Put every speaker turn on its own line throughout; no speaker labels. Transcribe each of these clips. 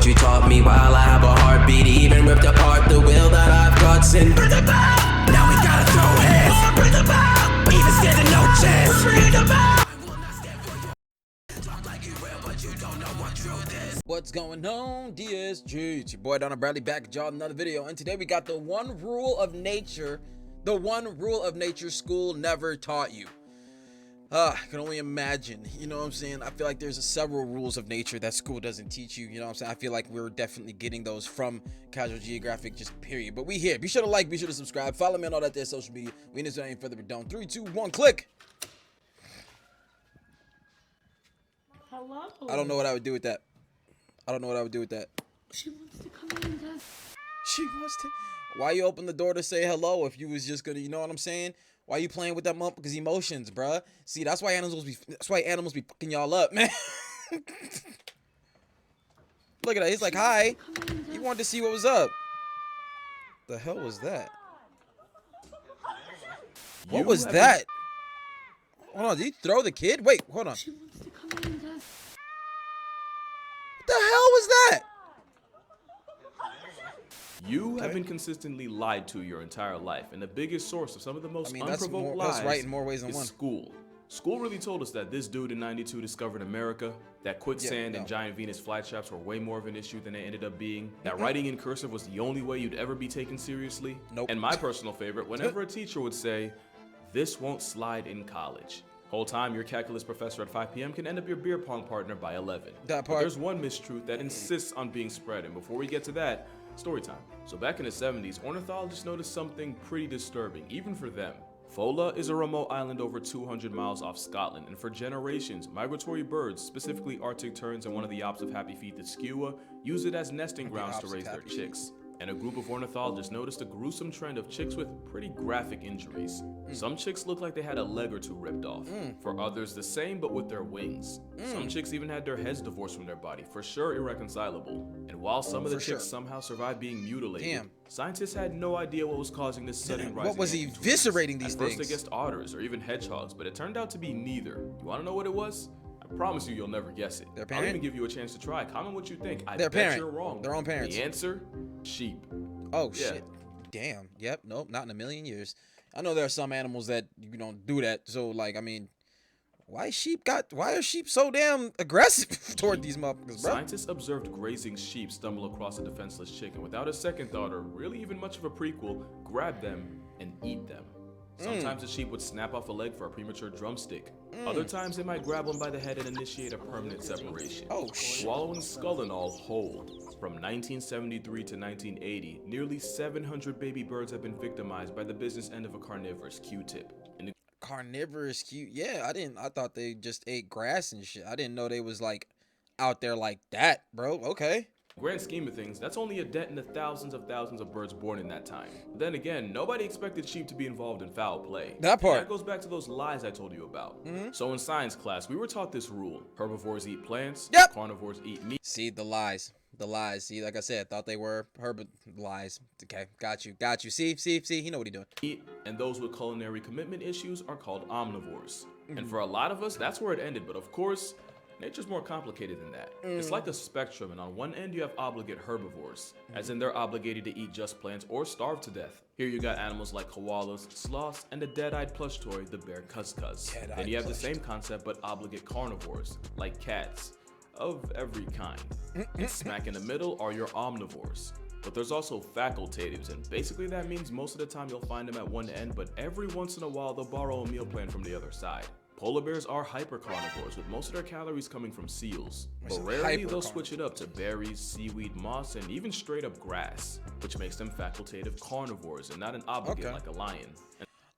what you taught me while I have a heartbeat. Even ripped apart the will that I've got. Sin, bring the bell. Now we gotta throw hands. Oh, bring the bell. Even standing no chance. Bring the bell.
What's going on, DSG? It's your boy DarrnellBradley back at y'all with another video, and today we got the one rule of nature school never taught you. I can only imagine, you know what I'm saying? I feel like there's several rules of nature that school doesn't teach you, you know what I'm saying? I feel like we're definitely getting those from Casual Geographic, just period. But we here. Be sure to like, be sure to subscribe, follow me on all that there social media. We need to any further ado. 3, 2, 1, click.
Hello.
I don't know what I would do with that. I don't know what I would do with that.
She wants to come in and just...
She wants to. Why you open the door to say hello if you was just gonna, you know what I'm saying? Why you playing with that motherfucker's emotions, bruh? See, that's why animals be fucking y'all up, man. Look at that. He's like, hi. He wanted to see what was up. The hell was that? What was that? Hold on, did he throw the kid? Wait, hold on.
She wants to come in and just...
What the hell was that?
You have been consistently lied to your entire life, and the biggest source of some of the most unprovoked lies
that's right in more ways than
is
one.
school. School really told us that this dude in '92 discovered America, that quicksand and giant Venus flytraps were way more of an issue than they ended up being, that writing in cursive was the only way you'd ever be taken seriously.
Nope.
And my personal favorite, whenever a teacher would say, "This won't slide in college." Whole time, your calculus professor at 5 p.m. can end up your beer pong partner by 11.
That
But
part.
there's one mistruth that insists on being spread, and before we get to that, story time. So back in the 70s, ornithologists noticed something pretty disturbing, even for them. Fola is a remote island over 200 miles off Scotland, and for generations, migratory birds, specifically Arctic terns and one of the ops of happy feet, the skua, use it as nesting grounds to raise their chicks. And a group of ornithologists noticed a gruesome trend of chicks with pretty graphic injuries. Some chicks looked like they had a leg or two ripped off. For others, the same, but with their wings. Some chicks even had their heads divorced from their body, for sure irreconcilable. And while some of the chicks somehow survived being mutilated, scientists had no idea what was causing this sudden rise.
What was eviscerating these things?
At first they guessed otters or even hedgehogs, but it turned out to be neither. You wanna know what it was? I promise you, you'll never guess it.
Their
I'll
parent?
even give you a chance to try. Comment what you think. I
Their
bet
parent.
you're wrong.
Their own parents.
The answer? Sheep.
Oh,
Yeah.
shit. Damn. Yep. Nope. Not in a million years. I know there are some animals that you don't do that. So, like, I mean, why are sheep so damn aggressive toward these motherfuckers, bro?
Scientists observed grazing sheep stumble across a defenseless chicken without a second thought or really even much of a prequel, grab them and eat them. Sometimes the sheep would snap off a leg for a premature drumstick. Other times they might grab one by the head and initiate a permanent separation.
Oh, shit.
Swallowing skull and all whole. From 1973 to 1980, nearly 700 baby birds have been victimized by the business end of a carnivorous Q-tip.
Carnivorous yeah, I thought they just ate grass and shit. I didn't know they was like out there like that, bro. Okay.
Grand scheme of things, that's only a dent in the thousands of birds born in that time. But then again, nobody expected sheep to be involved in foul play.
That part.
And that goes back to those lies I told you about. So in science class, we were taught this rule. Herbivores eat plants, carnivores eat meat.
See, the lies. See, like I said, thought they were lies. Okay, got you. See, he know what he doing.
And those with culinary commitment issues are called omnivores. And for a lot of us, that's where it ended. But of course, nature's more complicated than that. It's like a spectrum, and on one end you have obligate herbivores, as in they're obligated to eat just plants or starve to death. Here you got animals like koalas, sloths, and the dead-eyed plush toy, the bear cuz-cuz. Then you have the same concept but obligate carnivores, like cats, of every kind. And smack in the middle are your omnivores. But there's also facultatives, and basically that means most of the time you'll find them at one end, but every once in a while they'll borrow a meal plan from the other side. Polar bears are hypercarnivores, with most of their calories coming from seals. But rarely they'll switch it up to berries, seaweed, moss, and even straight up grass, which makes them facultative carnivores and not an obligate like a lion.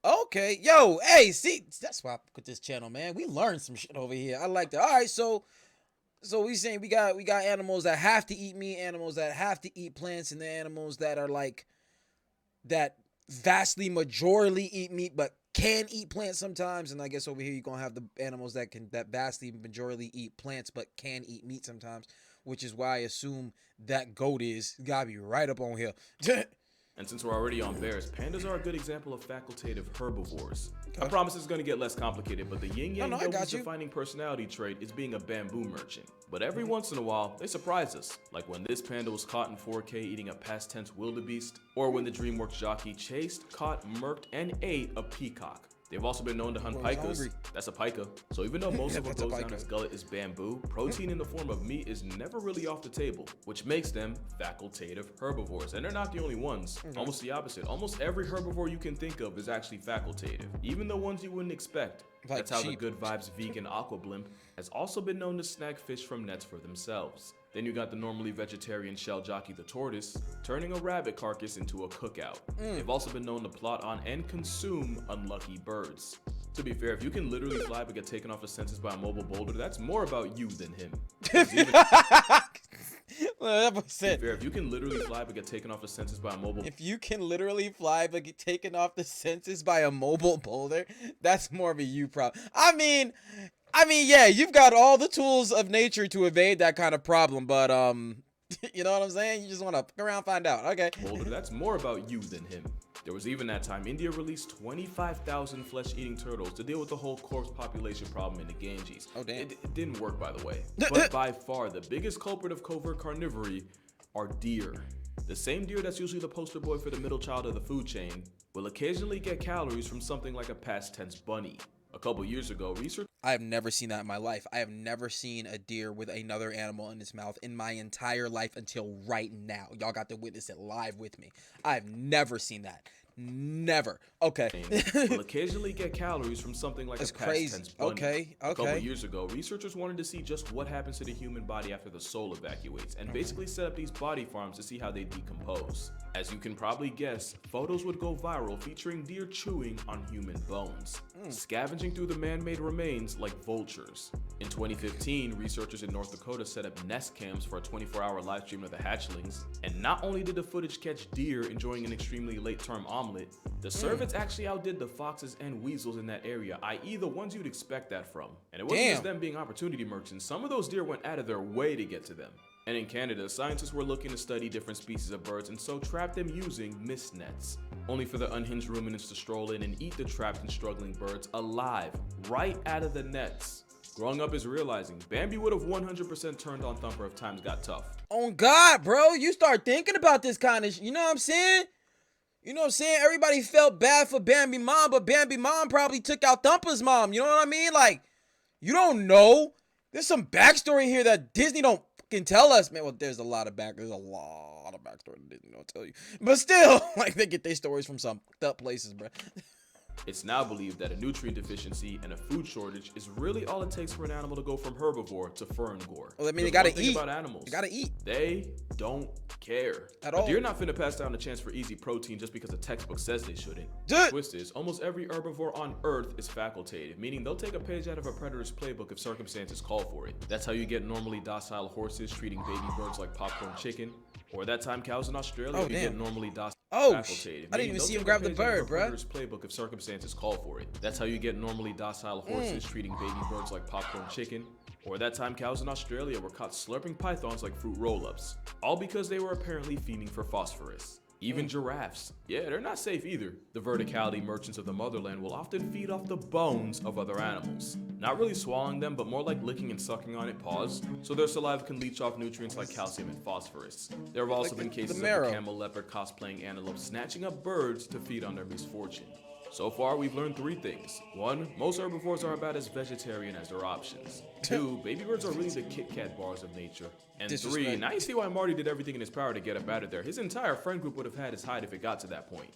Okay, yo, hey, see, that's why I put this channel, man. We learned some shit over here. I like that. All right, so we saying we got animals that have to eat meat, animals that have to eat plants, and the animals that are like that vastly majorly eat meat but can eat plants sometimes. And I guess over here you're gonna have the animals that vastly majorly eat plants but can eat meat sometimes, which is why I assume that goat is gotta be right up on here.
And since we're already on bears, pandas are a good example of facultative herbivores. I promise it's going to get less complicated, but the yin-yang defining personality trait is being a bamboo merchant. But every once in a while, they surprise us, like when this panda was caught in 4K eating a past tense wildebeest, or when the DreamWorks jockey chased, caught, murked, and ate a peacock. They've also been known to hunt pikas. That's a pika. So even though most of what goes down his gullet is bamboo, protein in the form of meat is never really off the table, which makes them facultative herbivores. And they're not the only ones. Almost the opposite. Almost every herbivore you can think of is actually facultative, even the ones you wouldn't expect. That's how the Good Vibes vegan aqua blimp has also been known to snag fish from nets for themselves. Then you got the normally vegetarian shell jockey the tortoise, turning a rabbit carcass into a cookout. They've also been known to plot on and consume unlucky birds. To be fair, if you can literally fly but get taken off the senses by a mobile boulder, that's more about you than him. If you can literally fly but get taken off the senses by a mobile
get taken off the senses by a mobile boulder, that's more of a you problem. I mean, yeah, you've got all the tools of nature to evade that kind of problem, but you know what I'm saying? You just want to fuck around, find out. Okay.
Boulder, that's more about you than him. There was even that time India released 25,000 flesh-eating turtles to deal with the whole corpse population problem in the Ganges.
Oh, damn.
It didn't work, by the way. But by far, the biggest culprit of covert carnivory are deer. The same deer that's usually the poster boy for the middle child of the food chain will occasionally get calories from something like a past tense bunny. A couple years ago, research...
I have never seen that in my life. I have never seen a deer with another animal in its mouth in my entire life until right now. Y'all got to witness it live with me. I've never seen that. Never. Okay.
will occasionally get calories from something like a past tense bunny.
Okay.
A couple years ago, researchers wanted to see just what happens to the human body after the soul evacuates, and basically set up these body farms to see how they decompose. As you can probably guess, photos would go viral featuring deer chewing on human bones, scavenging through the man-made remains like vultures. In 2015, researchers in North Dakota set up nest cams for a 24-hour live stream of the hatchlings, and not only did the footage catch deer enjoying an extremely late-term omelet, the cervix actually outdid the foxes and weasels in that area, i.e. the ones you'd expect that from. And it wasn't just them being opportunity merchants, some of those deer went out of their way to get to them. And in Canada, scientists were looking to study different species of birds and so trapped them using mist nets, only for the unhinged ruminants to stroll in and eat the trapped and struggling birds alive, right out of the nets. Growing up is realizing Bambi would have 100% turned on Thumper if times got tough.
Oh God, bro, you start thinking about this kind of you know what I'm saying? You know what I'm saying? Everybody felt bad for Bambi mom, but Bambi mom probably took out Thumper's mom. You know what I mean? Like, you don't know. There's some backstory here that Disney don't fucking tell us, man. Well, there's a lot of backstory that Disney don't tell you. But still, like, they get their stories from some fucked up places, bro.
It's now believed that a nutrient deficiency and a food shortage is really all it takes for an animal to go from herbivore to fernivore.
Well, I mean, they gotta eat.
About animals,
they gotta eat.
They don't care
at all.
Deer not finna pass down the chance for easy protein just because a textbook says they shouldn't.
The
twist is, almost every herbivore on Earth is facultative, meaning they'll take a page out of a predator's playbook if circumstances call for it. That's how you get normally docile horses treating baby birds like popcorn chicken, or that time cows in Australia get normally docile. Facultative.
I didn't even see him grab the bird, bro.
Playbook if circumstances call for it. That's how you get normally docile horses treating baby birds like popcorn chicken. Or that time cows in Australia were caught slurping pythons like fruit roll-ups. All because they were apparently fiending for phosphorus. Even giraffes. Yeah, they're not safe either. The verticality merchants of the motherland will often feed off the bones of other animals. Not really swallowing them, but more like licking and sucking on it, so their saliva can leach off nutrients like calcium and phosphorus. There have also been cases of the camel leopard cosplaying antelopes snatching up birds to feed on their misfortune. So far, we've learned 3 things. 1, most herbivores are about as vegetarian as their options. 2, baby birds are really the Kit Kat bars of nature. And 3, now you see why Marty did everything in his power to get up out of there. His entire friend group would have had his hide if it got to that point.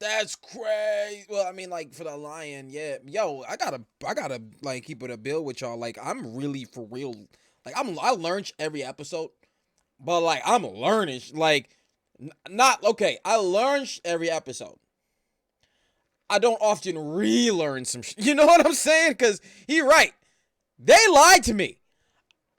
That's crazy. Well, I mean, like, for the lion, yeah. Yo, I gotta like keep it a bill with y'all. Like, I'm really for real. Like, I learn every episode, but like I'm learning. Like, I learn every episode. I don't often relearn some shit. You know what I'm saying? Because he right. They lied to me.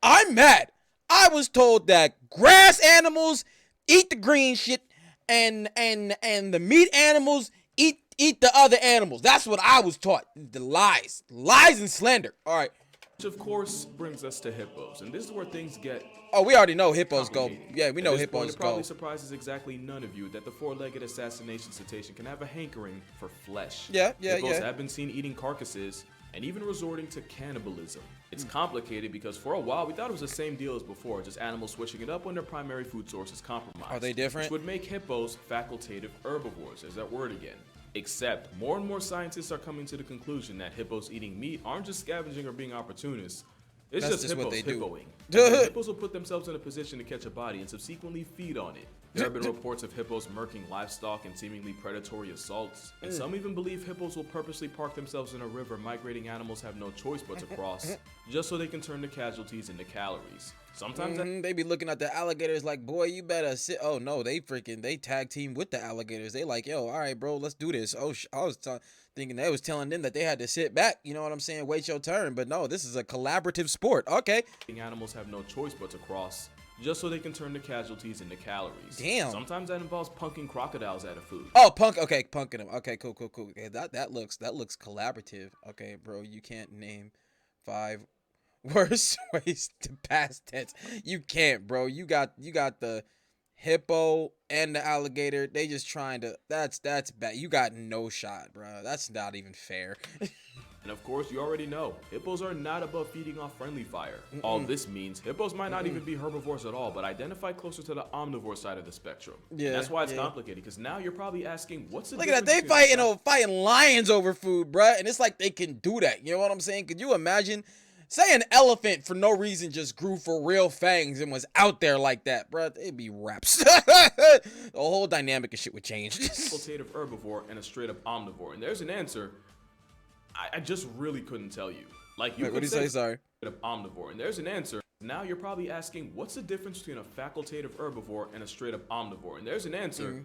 I'm mad. I was told that grass animals eat the green shit and the meat animals eat the other animals. That's what I was taught. The lies and slander. All right.
Which of course brings us to hippos, and this is where things get
Oh, we already know hippos go.
complicated.
Yeah, we know
At this point,
hippos
it probably
go.
surprises exactly none of you that the four-legged assassination cetacean can have a hankering for flesh.
Yeah.
Hippos have been seen eating carcasses and even resorting to cannibalism. It's complicated because for a while we thought it was the same deal as before, just animals switching it up when their primary food source is compromised.
Are they different?
Which would make hippos facultative herbivores. There's that word again. Except more and more scientists are coming to the conclusion that hippos eating meat aren't just scavenging or being opportunists. It's
That's
just
just what
hippos
they do.
hippoing. And the hippos will put themselves in a position to catch a body and subsequently feed on it. There have been reports of hippos murking livestock and seemingly predatory assaults. And some even believe hippos will purposely park themselves in a river migrarating animals have no choice but to cross, just so they can turn the casualties into calories. Sometimes
They be looking at the alligators like, boy, you better sit. Oh no, they tag team with the alligators. They like, yo, all right, bro, let's do this. Oh, I was thinking they was telling them that they had to sit back. You know what I'm saying? Wait your turn. But no, this is a collaborative sport. Okay.
animals have no choice but to cross, just so they can turn the casualties into calories.
Damn.
Sometimes that involves punking crocodiles out of food.
Oh, punking them. Okay, cool. Okay, that looks collaborative. Okay, bro, you can't name 5 worst ways to pass tense. You can't, bro. You got the hippo and the alligator. They just trying to. That's bad. You got no shot, bro. That's not even fair.
And of course, you already know, hippos are not above feeding off friendly fire. All this means, hippos might not even be herbivores at all, but identify closer to the omnivore side of the spectrum.
Yeah,
And that's why it's
yeah.
complicated, because now you're probably asking, what's the
Look at that.
difference
They
between
fighting lions over food, bruh. And it's like they can do that. You know what I'm saying? Could you imagine? Say an elephant for no reason just grew for real fangs and was out there like that, bruh. It'd be raps. The whole dynamic of shit would change.
facultative herbivore and a straight up omnivore? And there's an answer. I just really couldn't tell you. Like, you
Wait,
could
what do you say? Sorry.
straight up omnivore, and there's an answer. Now you're probably asking, what's the difference between a facultative herbivore and a straight up omnivore? And there's an answer.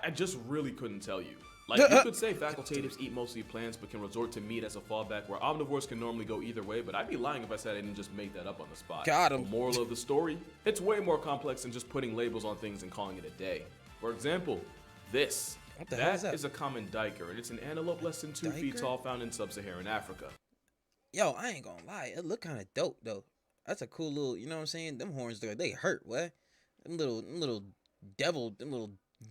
I just really couldn't tell you. Like, you could say facultatives eat mostly plants but can resort to meat as a fallback, where omnivores can normally go either way, but I'd be lying if I said I didn't just make that up on the spot.
Got 'em.
The moral of the story? It's way more complex than just putting labels on things and calling it a day. For example, this.
What the hell is that?
Is a common diker, and it's an antelope less than 2 feet
Diker?
tall found in sub-Saharan Africa.
Yo, I ain't gonna lie. It look kind of dope, though. That's a cool little, you know what I'm saying? Them horns, they hurt, what? Them little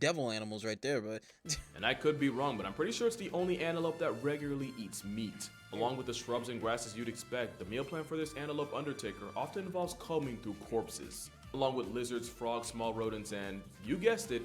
devil animals right there, but
And I could be wrong, but I'm pretty sure it's the only antelope that regularly eats meat. Along with the shrubs and grasses you'd expect, the meal plan for this antelope undertaker often involves combing through corpses, along with lizards, frogs, small rodents, and, you guessed it,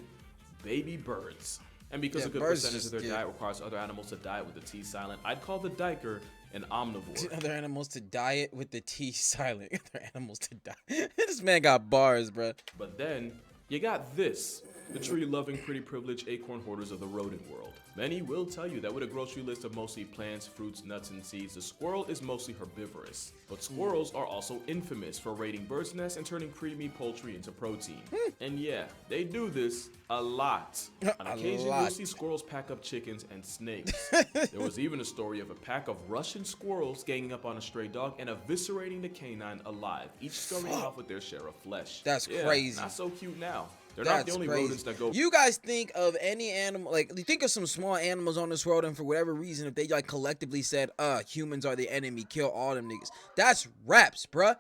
baby birds. And because
Yeah,
a good
birds
percentage
just-
of their
yeah.
diet requires other animals to diet with the T silent, I'd call the diker an omnivore.
other animals to diet with the T silent. Other animals to die. This man got bars, bruh.
But then, you got this, the tree-loving, pretty privileged acorn hoarders of the rodent world. Many will tell you that with a grocery list of mostly plants, fruits, nuts, and seeds, the squirrel is mostly herbivorous. But squirrels are also infamous for raiding birds' nests and turning creamy poultry into protein. And yeah, they do this a lot. On
A
occasion, you'll
lot.
see squirrels pack up chickens and snakes. There was even a story of a pack of Russian squirrels ganging up on a stray dog and eviscerating the canine alive, each scurrying off with their share of flesh.
That's
Yeah,
crazy.
Not so cute now. They're not the only rodents that go.
You guys think of any animal, like, you think of some small animals on this world, and for whatever reason, if they like collectively said, humans are the enemy, kill all them niggas. That's raps, bruh.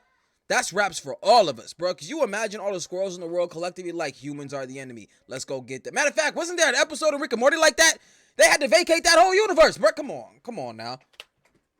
That's raps for all of us, bruh. Cause you imagine all the squirrels in the world collectively like humans are the enemy. Let's go get them. Matter of fact, wasn't there an episode of Rick and Morty like that? They had to vacate that whole universe, bruh. Come on now.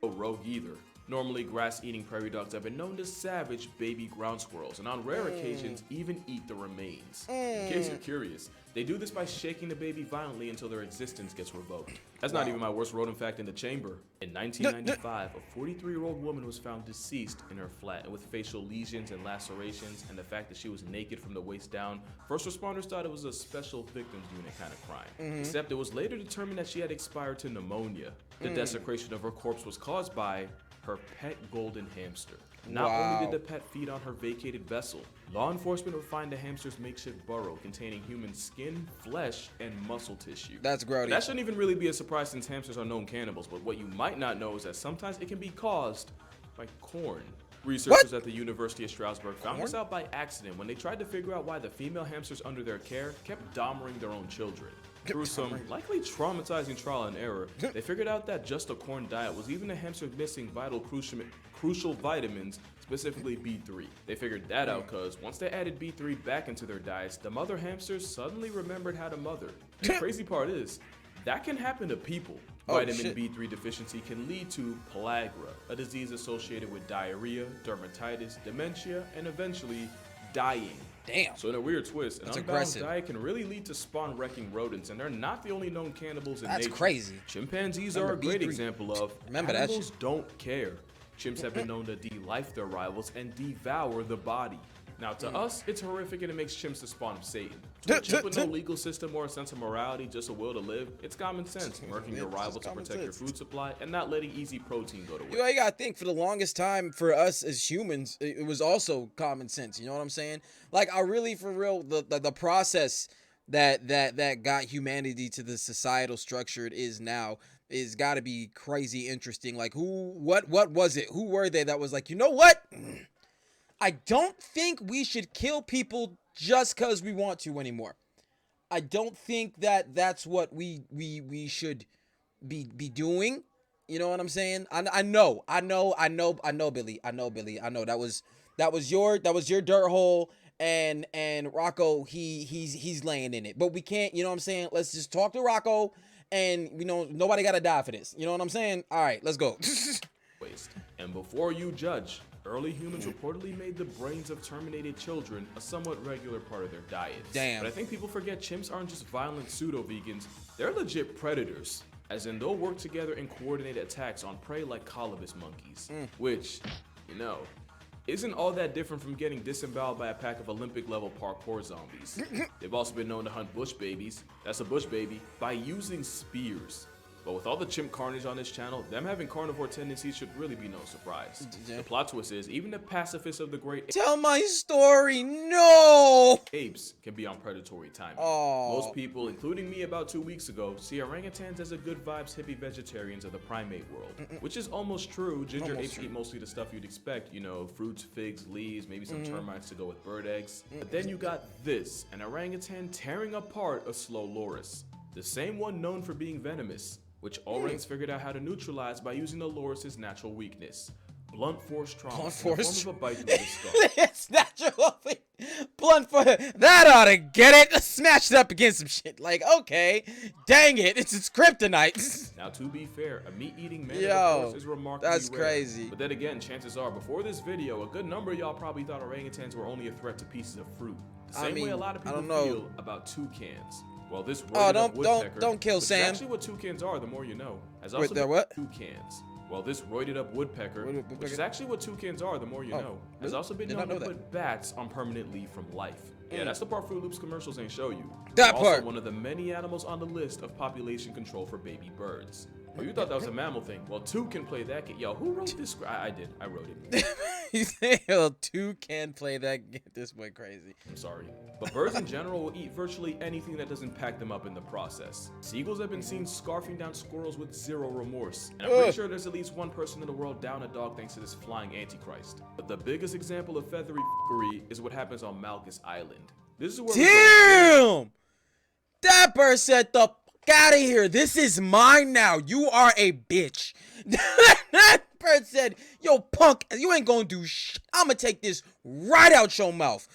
Rogue either. Normally, grass-eating prairie dogs have been known to savage baby ground squirrels, and on rare occasions, even eat the remains. In case you're curious, they do this by shaking the baby violently until their existence gets revoked. That's not even my worst rodent fact in the chamber. In 1995, a 43-year-old woman was found deceased in her flat, and with facial lesions and lacerations, and the fact that she was naked from the waist down, first responders thought it was a special victims unit kind of crime. Except it was later determined that she had expired to pneumonia. The desecration of her corpse was caused by her pet golden hamster. Not only did the pet feed on her vacated vessel, law enforcement would find the hamster's makeshift burrow containing human skin, flesh, and muscle tissue.
That's grody.
That shouldn't even really be a surprise since hamsters are known cannibals, but what you might not know is that sometimes it can be caused by corn. Researchers at the University of Strasbourg found this out by accident when they tried to figure out why the female hamsters under their care kept dominating their own children. Through some likely traumatizing trial and error, they figured out that just a corn diet was even the hamsters missing vital crucial vitamins, specifically B3. They figured that out because once they added B3 back into their diets, the mother hamsters suddenly remembered how to mother. And the crazy part is, that can happen to people. Vitamin B3 deficiency can lead to pellagra, a disease associated with diarrhea, dermatitis, dementia, and eventually dying.
Damn.
So in a weird twist, an
That's
unbalanced
aggressive.
diet can really lead to spawn-wrecking rodents, and they're not the only known cannibals in
That's
nature.
crazy.
Chimpanzees are
Remember
a great
B3.
example of
Remember that
animals
shit.
don't care. Chimps have been known to de-life their rivals and devour the body. Now, to us, it's horrific and it makes chimps the spawn of Satan. To a chimp with no legal system or a sense of morality, just a will to live, it's common sense, murking your rival to protect your food supply and not letting easy protein go to waste.
You gotta think, for the longest time, for us as humans, it was also common sense. You know what I'm saying? Like, I really, for real, the process that got humanity to the societal structure it is now is got to be crazy interesting. Like, what was it? Who were they that was like, you know what? I don't think we should kill people just because we want to anymore. I don't think that that's what we should be doing. You know what I'm saying? I know, Billy. I know that was your dirt hole, and Rocco, he's laying in it. But we can't, you know what I'm saying? Let's just talk to Rocco, and nobody got to die for this. You know what I'm saying? All right, let's go.
Waste. And before you judge, early humans reportedly made the brains of terminated children a somewhat regular part of their diets.
Damn.
But I think people forget chimps aren't just violent pseudo-vegans, they're legit predators. As in, they'll work together in coordinated attacks on prey like colobus monkeys. Which, isn't all that different from getting disemboweled by a pack of Olympic-level parkour zombies. They've also been known to hunt bush babies, that's a bush baby, by using spears. But with all the chimp carnage on this channel, them having carnivore tendencies should really be no surprise. The plot twist is, even the pacifists of the great
Tell my story. No.
apes can be on predatory timing.
Oh.
Most people, including me about 2 weeks ago, see orangutans as a good vibes hippie vegetarians of the primate world. Which is almost true. Ginger apes eat mostly the stuff you'd expect, fruits, figs, leaves, maybe some termites to go with bird eggs. But then you got this, an orangutan tearing apart a slow loris. The same one known for being venomous, which orangs figured out how to neutralize by using the loris's natural weakness. Blunt force trauma.
Blunt
in the
force
form of a bite with a skull.
It's natural. Blunt for that ought to get it. Let's smash it up against some shit. Like, okay, dang it, it's kryptonite.
Now, to be fair, a meat-eating man
Yo,
of course is remarkably
that's
rare.
crazy.
But then again, chances are, before this video, a good number of y'all probably thought orangutans were only a threat to pieces of fruit. The same way a lot of people feel about toucans. Well, this
don't kill Sam.
Actually, what toucans are, the more you know. Has
Wait,
also
they're
been
what?
toucans. Well, this roided-up woodpecker, which is actually what toucans are, the more you know, has also been known to put bats on permanent leave from life. Yeah, that's the part Fruit Loops commercials ain't show you.
That
also
part.
one of the many animals on the list of population control for baby birds. Oh, you thought that was a mammal thing? Well, toucan play that game. Yo, who wrote this? I did. I wrote it.
You say, "Well, two can play that." Get this boy crazy.
I'm sorry. But birds in general will eat virtually anything that doesn't pack them up in the process. Seagulls have been seen scarfing down squirrels with zero remorse. And I'm pretty sure there's at least one person in the world down a dog thanks to this flying antichrist. But the biggest example of feathery f***ery is what happens on Malchus Island. This is where
Damn! That bird said, "The fuck out of here. This is mine now. You are a bitch." That bird said, "Yo, punk, you ain't gonna do shit. I'm gonna take this right out your mouth."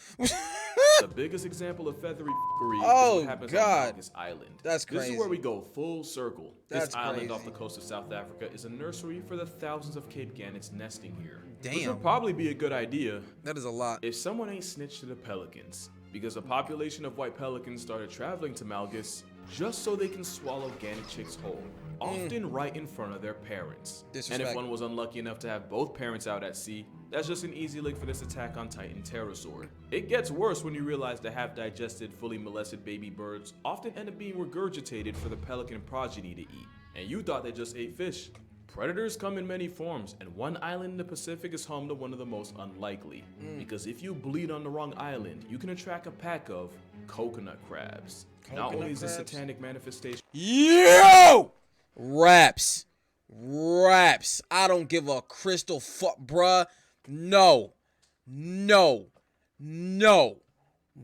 The biggest example of feathery f***ery is
Oh,
what happens
God.
on Malchus Island.
That's
This
crazy.
is where we go full circle. This
That's
island
crazy.
off the coast of South Africa is a nursery for the thousands of Cape gannets nesting here. Which
Damn.
would probably be a good idea
That is a lot.
if someone ain't snitched to the pelicans, because a population of white pelicans started traveling to Malgus just so they can swallow gannet chicks whole, often right in front of their parents. And if
Disrespect.
one was unlucky enough to have both parents out at sea, that's just an easy lick for this attack on Titan Pterosaur. It gets worse when you realize the half-digested, fully molested baby birds often end up being regurgitated for the pelican progeny to eat. And you thought they just ate fish. Predators come in many forms, and one island in the Pacific is home to one of the most unlikely. Because if you bleed on the wrong island, you can attract a pack of coconut crabs. Not
Coconut
only is this
crabs?
satanic manifestation
Yo! Raps. I don't give a crystal fuck, bruh. No.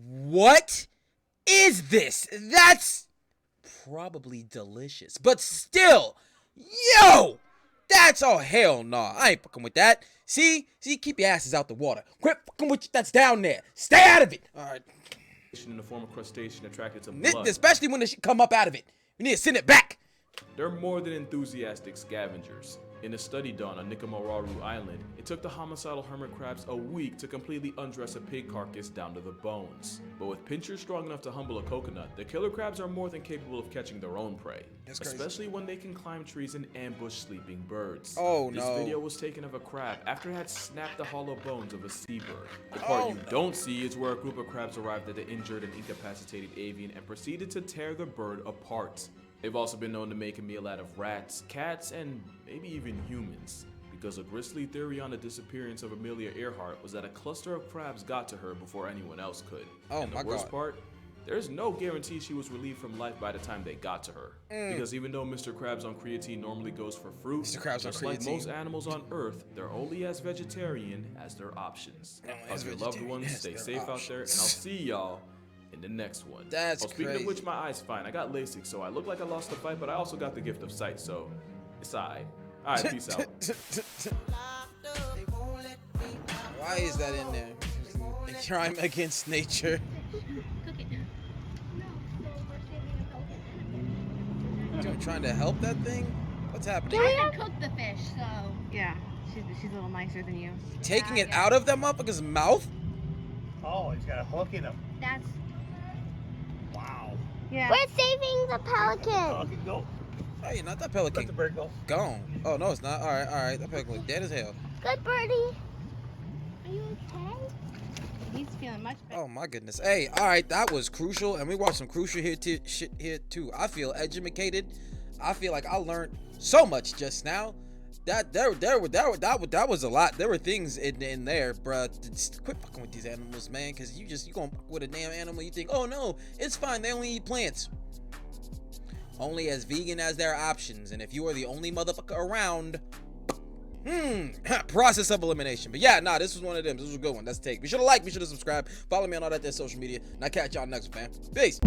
What is this? That's probably delicious, but still, yo, that's all hell nah. I ain't fucking with that. See, keep your asses out the water. Quit fucking with that's down there. Stay out of it. All right.
In the form of crustacean attracted to blood.
Especially when the shit come up out of it. We need to send it back.
They're more than enthusiastic scavengers. In a study done on Nikomaru Island, it took the homicidal hermit crabs a week to completely undress a pig carcass down to the bones. But with pinchers strong enough to humble a coconut, the killer crabs are more than capable of catching their own prey.
That's crazy.
Especially when they can climb trees and ambush sleeping birds.
Oh,
this
no.
video was taken of a crab after it had snapped the hollow bones of a seabird. The part don't see is where a group of crabs arrived at the injured and incapacitated avian and proceeded to tear the bird apart. They've also been known to make a meal out of rats, cats, and maybe even humans, because a grisly theory on the disappearance of Amelia Earhart was that a cluster of crabs got to her before anyone else could.
Oh,
and the
my
worst
God.
part, there's no guarantee she was relieved from life by the time they got to her. Because even though Mr. Krabs on creatine normally goes for fruit,
Mr. Krabs on
just like
creatine.
most animals on Earth, they're only as vegetarian as their options.
as
Hug your loved
vegetarian
ones,
as
stay
their
safe out there, and I'll
options.
see y'all in the next one.
That's
Speaking
crazy.
of which, my eye's fine. I got LASIK, so I look like I lost the fight, but I also got the gift of sight, so it's alright. Alright, peace out.
Why is that in there? A crime against nature.
Cook it.
You're trying to help that thing? What's happening?
I can cook the fish, so.
Yeah, she's a little nicer than you.
Taking it out of that motherfucker's mouth?
Oh, he's got a hook in him.
That's.
Wow.
Yeah.
We're saving the pelican.
Pelican go.
Hey, not that
Let
pelican.
the bird go.
Gone. Oh, no, it's not. All right. That pelican look dead as hell.
Good birdie. Are you okay?
He's feeling much better.
Oh, my goodness. Hey, all right, that was crucial, and we watched some crucial shit here, too. I feel educated. I feel like I learned so much just now. That was a lot. There were things in there, bruh. Just quit fucking with these animals, man, because you gonna fuck with a damn animal. You think, oh no, it's fine. They only eat plants. Only as vegan as their options, and if you are the only motherfucker around, process of elimination. But yeah, nah, this was one of them. This was a good one. That's a take. Be sure to like, be sure to subscribe, follow me on all that there social media, and I'll catch y'all next one, fam. Peace.